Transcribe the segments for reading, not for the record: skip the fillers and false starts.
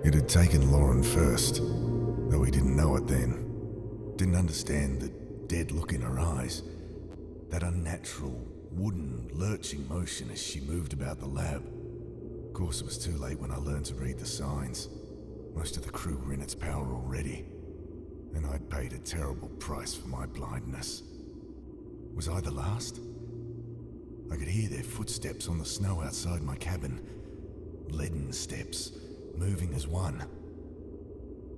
It had taken Lauren first, though he didn't know it then. Didn't understand the dead look in her eyes, that unnatural, wooden, lurching motion as she moved about the lab. Of course, it was too late when I learned to read the signs. Most of the crew were in its power already, and I'd paid a terrible price for my blindness. Was I the last? I could hear their footsteps on the snow outside my cabin. Leaden steps, moving as one.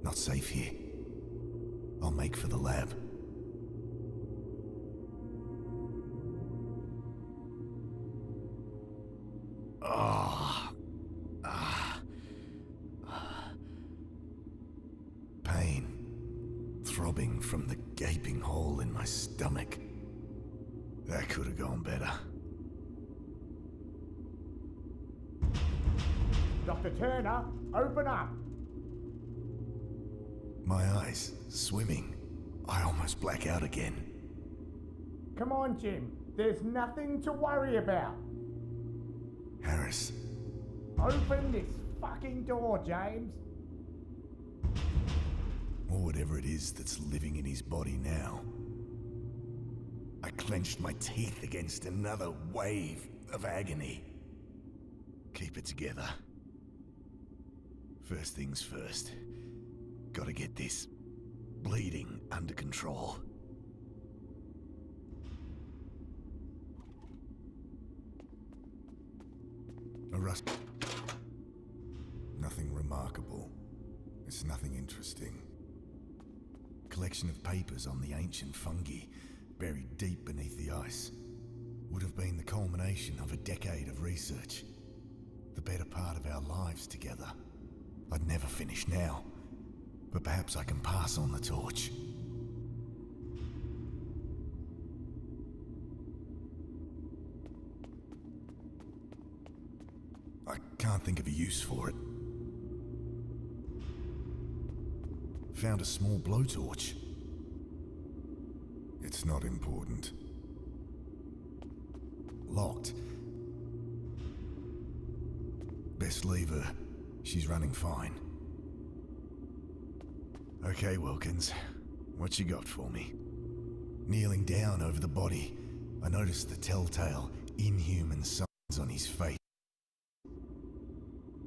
Not safe here. I'll make for the lab. Pain, throbbing from the gaping hole in my stomach. That could have gone better. Dr. Turner, open up! My eyes swimming. I almost black out again. Come on, Jim. There's nothing to worry about. Harris. Open this fucking door, James. Or whatever it is that's living in his body now. I clenched my teeth against another wave of agony. Keep it together. First things first. Gotta get this bleeding under control. A rust. Nothing remarkable. It's nothing interesting. Collection of papers on the ancient fungi, buried deep beneath the ice. Would have been the culmination of a decade of research. The better part of our lives together. I'd never finish now, but perhaps I can pass on the torch. I can't think of a use for it. Found a small blowtorch. It's not important. Locked. Best leave her. She's running fine. Okay, Wilkins. What you got for me? Kneeling down over the body, I noticed the telltale, inhuman signs on his face.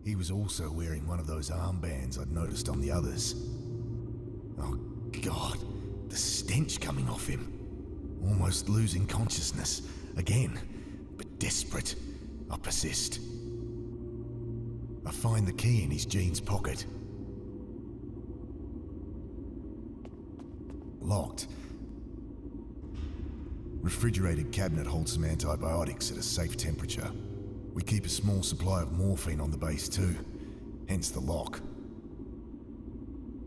He was also wearing one of those armbands I'd noticed on the others. Oh, God. The stench coming off him. Almost losing consciousness. Again. But desperate. I persist. I find the key in his jeans pocket. Locked. Refrigerated cabinet holds some antibiotics at a safe temperature. We keep a small supply of morphine on the base too. Hence the lock.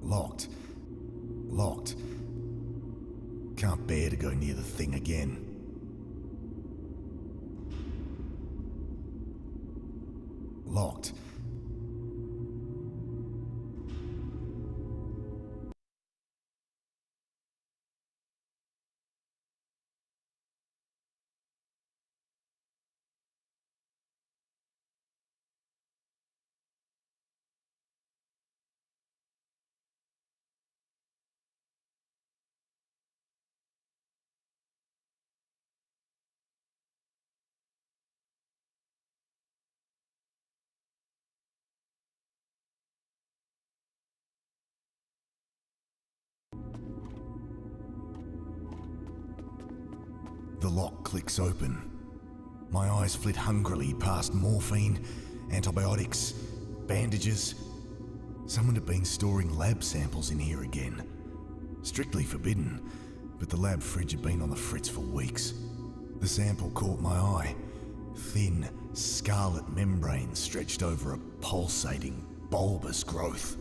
Locked. Locked. Can't bear to go near the thing again. Locked. The lock clicks open. My eyes flit hungrily past morphine, antibiotics, bandages. Someone had been storing lab samples in here again. Strictly forbidden, but the lab fridge had been on the fritz for weeks. The sample caught my eye. Thin, scarlet membrane stretched over a pulsating, bulbous growth.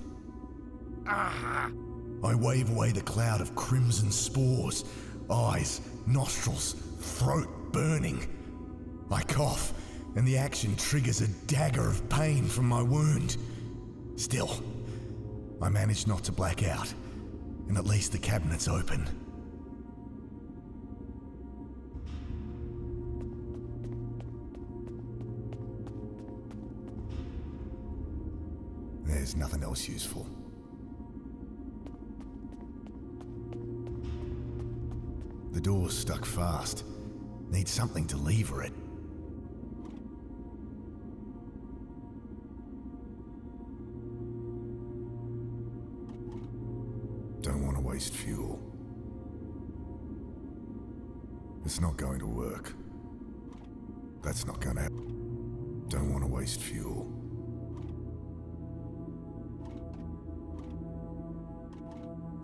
Ah! I wave away the cloud of crimson spores. Eyes, nostrils, throat burning. I cough, and the action triggers a dagger of pain from my wound. Still, I manage not to black out, and at least the cabinet's open. There's nothing else useful. The door's stuck fast. Need something to lever it. Don't want to waste fuel. It's not going to work. That's not gonna happen. Don't want to waste fuel.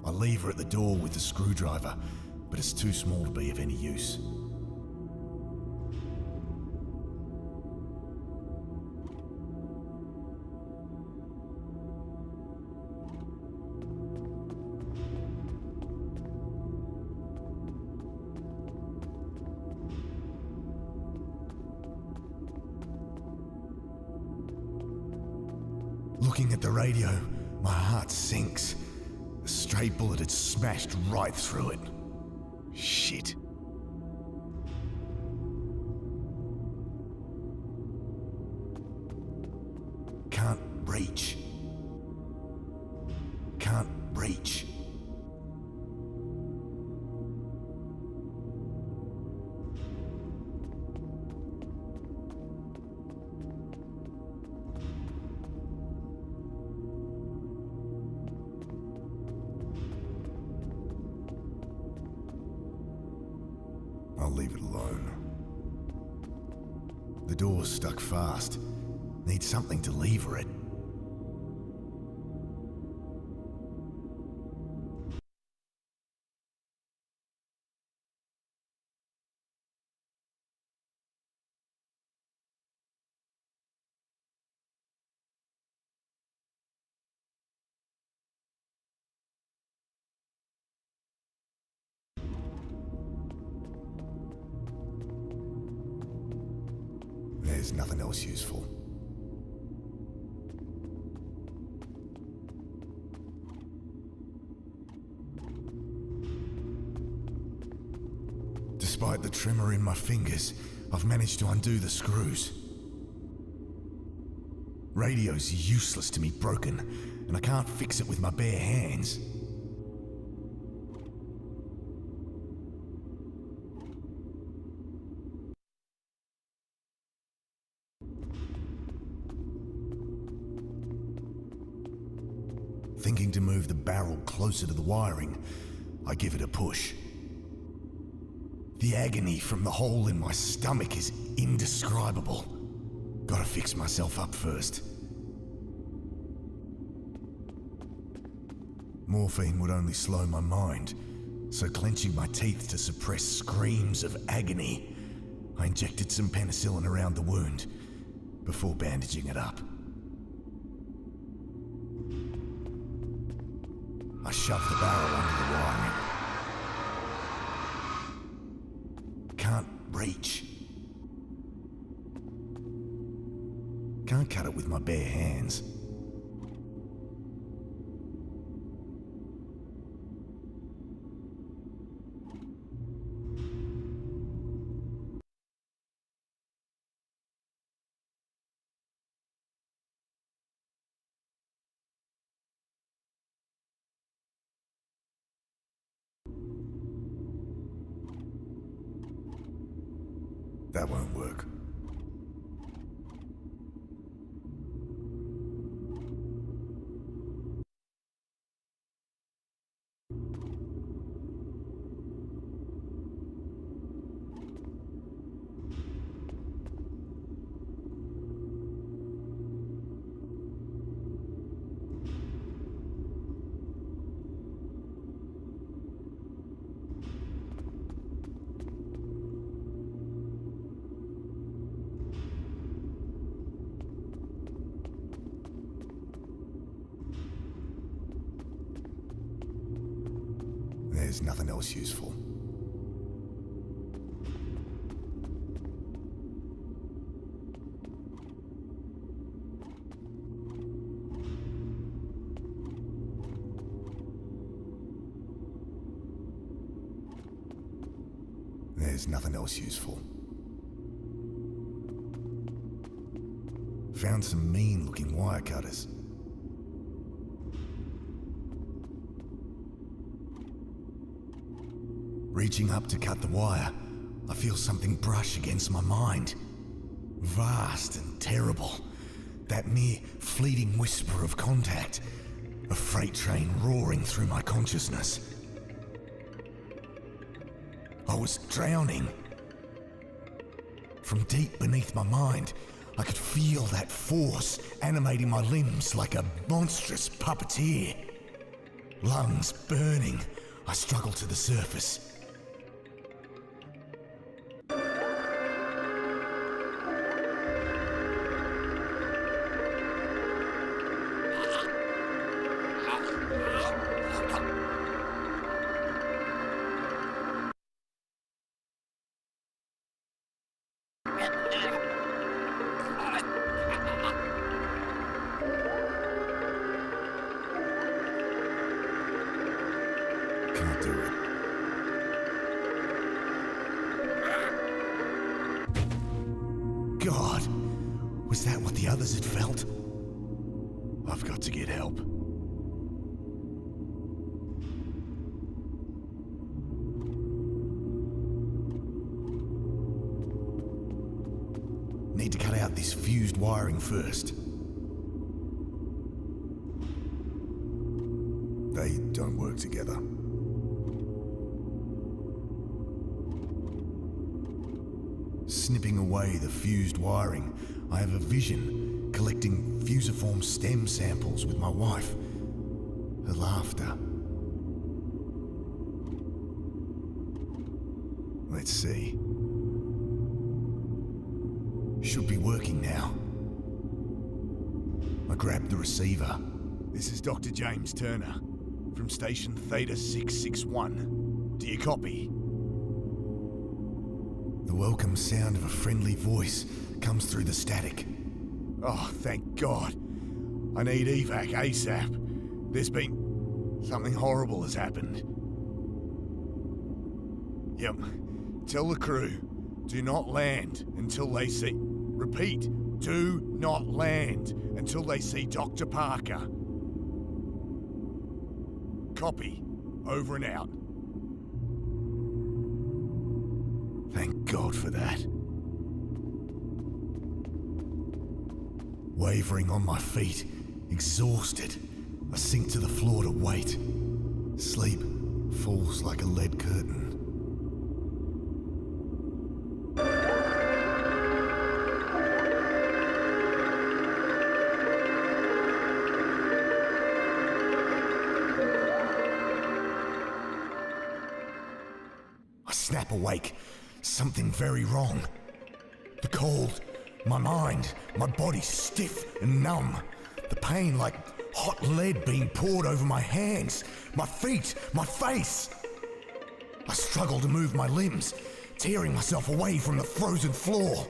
I lever at the door with the screwdriver, but it's too small to be of any use. Looking at the radio, my heart sinks. A stray bullet had smashed right through it. Shit. Can't reach. Can't reach. I'll leave it alone. The door's stuck fast. Need something to lever it. There's nothing else useful. Despite the tremor in my fingers, I've managed to undo the screws. Radio's useless to me broken, and I can't fix it with my bare hands. Thinking to move the barrel closer to the wiring, I give it a push. The agony from the hole in my stomach is indescribable. Gotta fix myself up first. Morphine would only slow my mind, so clenching my teeth to suppress screams of agony, I injected some penicillin around the wound before bandaging it up. I shoved the barrel onto the wiring. Can't reach. Can't cut it with my bare hands. That won't work. There's nothing else useful. There's nothing else useful. Found some mean-looking wire cutters. Reaching up to cut the wire, I feel something brush against my mind. Vast and terrible. That mere fleeting whisper of contact. A freight train roaring through my consciousness. I was drowning. From deep beneath my mind, I could feel that force animating my limbs like a monstrous puppeteer. Lungs burning, I struggled to the surface. Can't do it. God, was that what the others had felt? I've got to get help. Need to cut out this fused wiring first. They don't work together. Snipping away the fused wiring, I have a vision collecting fusiform stem samples with my wife. Her laughter. Let's see. Should be working now. I grabbed the receiver. This is Dr. James Turner, from station Theta 661. Do you copy? The welcome sound of a friendly voice comes through the static. Oh, thank God. I need evac ASAP. There's been... something horrible has happened. Yep. Tell the crew, do not land until they see... Repeat, do not land until they see Dr. Parker. Copy. Over and out. Thank God for that. Wavering on my feet, exhausted, I sink to the floor to wait. Sleep falls like a lead curtain. I snap awake. Something very wrong. The cold, my mind, my body stiff and numb. The pain like hot lead being poured over my hands, my feet, my face. I struggle to move my limbs, tearing myself away from the frozen floor.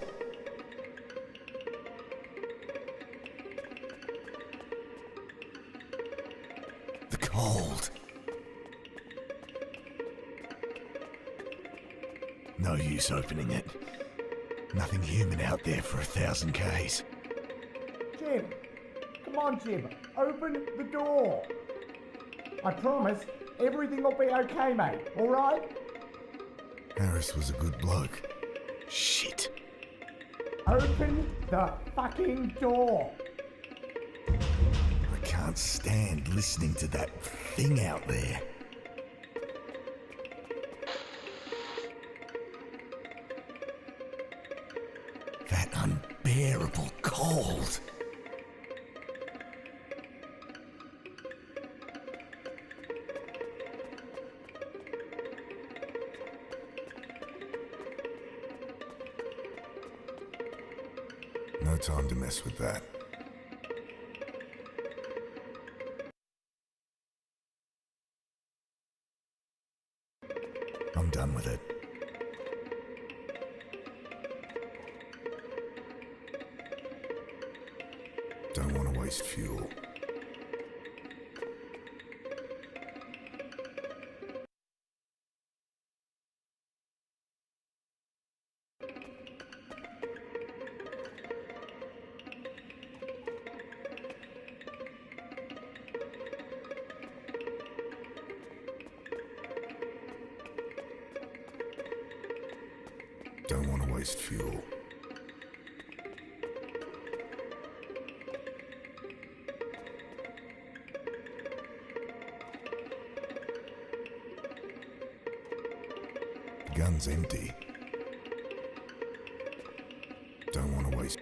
The cold. No use opening it. Nothing human out there for 1,000 Ks. Jim! Come on, Jim. Open the door. I promise everything will be okay, mate. All right? Harris was a good bloke. Shit. Open the fucking door. I can't stand listening to that thing out there. That unbearable cold. No time to mess with that. I'm done with it. Don't want to waste fuel. waste fuel. Gun's empty. Don't want to waste.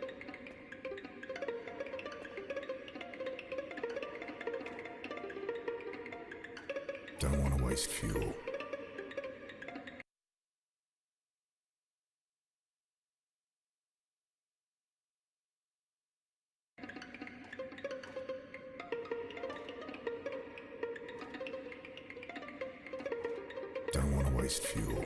Don't want to waste fuel. Don't want to waste fuel.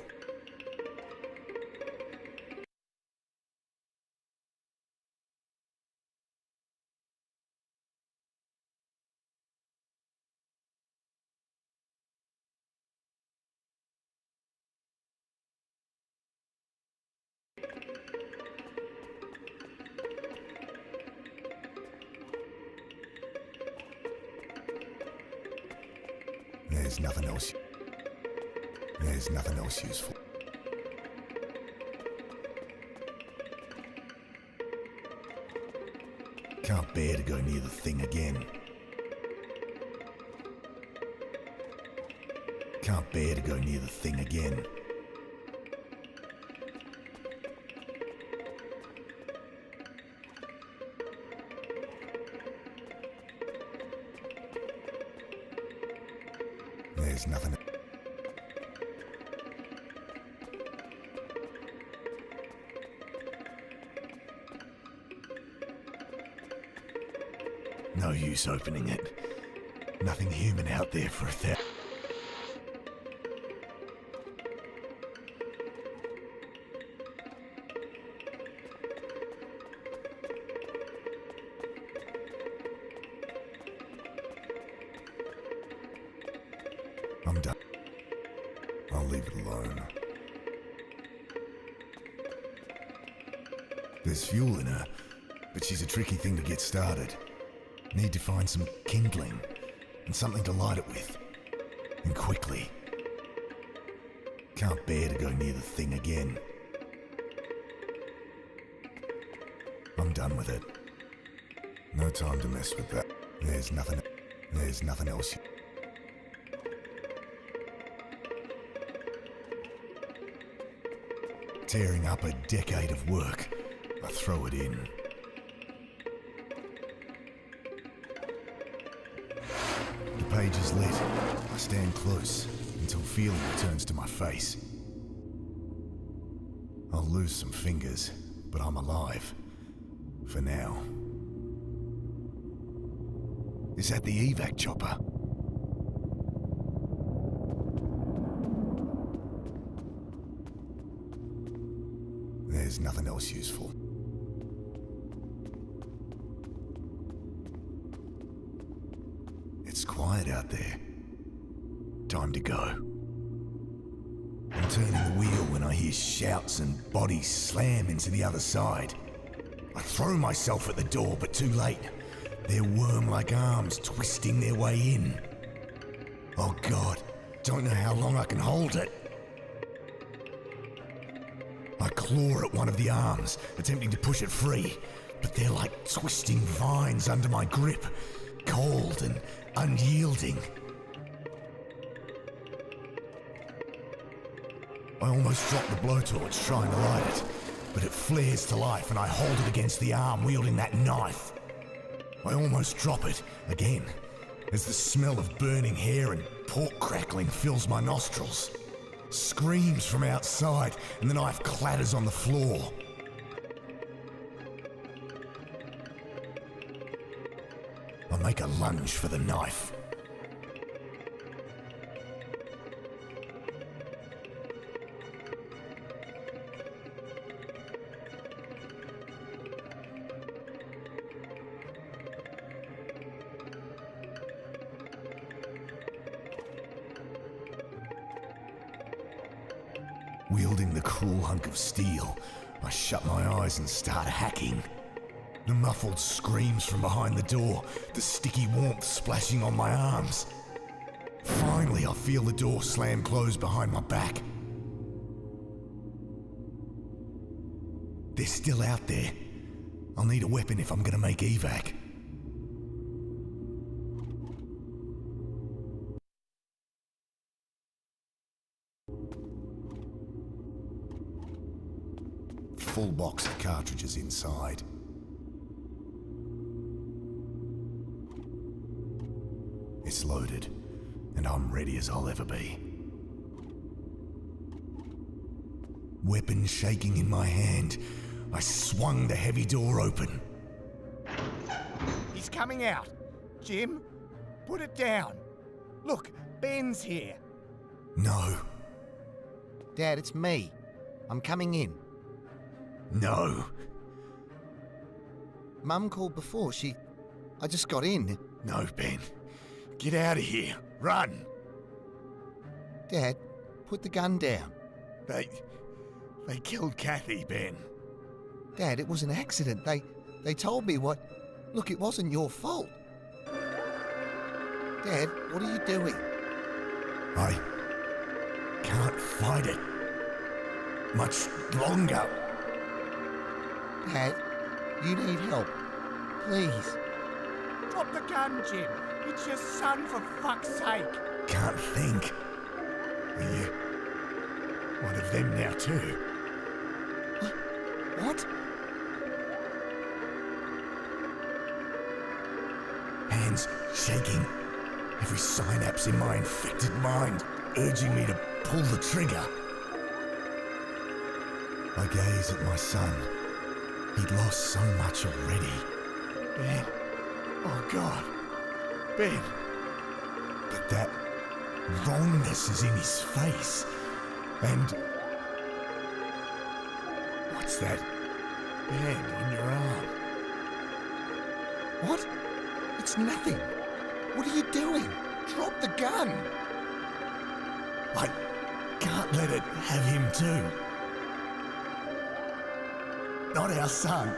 There's nothing else. There's nothing else useful. Can't bear to go near the thing again. Can't bear to go near the thing again. There's nothing. No use opening it. Nothing human out there for a thou. I'm done. I'll leave it alone. There's fuel in her, but she's a tricky thing to get started. Need to find some kindling and something to light it with. And quickly. Can't bear to go near the thing again. I'm done with it. No time to mess with that. There's nothing else. Tearing up a decade of work, I throw it in. The page is lit. I stand close until feeling returns to my face. I'll lose some fingers, but I'm alive. For now. Is that the evac chopper? There's nothing else useful. It's quiet out there. Time to go. I'm turning the wheel when I hear shouts and bodies slam into the other side. I throw myself at the door, but too late. Their worm-like arms twisting their way in. Oh God, don't know how long I can hold it. I claw at one of the arms, attempting to push it free, but they're like twisting vines under my grip, cold and unyielding. I almost drop the blowtorch trying to light it, but it flares to life and I hold it against the arm wielding that knife. I almost drop it again, as the smell of burning hair and pork crackling fills my nostrils. Screams from outside, and the knife clatters on the floor. I make a lunge for the knife. Wielding the cruel hunk of steel, I shut my eyes and start hacking. The muffled screams from behind the door, the sticky warmth splashing on my arms. Finally, I feel the door slam close behind my back. They're still out there. I'll need a weapon if I'm gonna make evac. Full box of cartridges inside. It's loaded, and I'm ready as I'll ever be. Weapon shaking in my hand, I swung the heavy door open. He's coming out. Jim, put it down. Look, Ben's here. No, Dad, it's me. I'm coming in. no, Mum called before. I just got in. no, Ben. Get out of here. Run. Dad, put the gun down. They killed Kathy, Ben. Dad, it was an accident. They told me what... Look, it wasn't your fault. Dad, what are you doing? I can't fight it much longer. Dad, you need help. Please. Drop the gun, Jim. It's your son, for fuck's sake. Can't think. Are you one of them now too? What? Hands shaking. Every synapse in my infected mind urging me to pull the trigger. I gaze at my son. He'd lost so much already. Ben. Oh God. Ben. But that wrongness is in his face. And... what's that band on your arm? What? It's nothing. What are you doing? Drop the gun. I can't let it have him too. Not our son.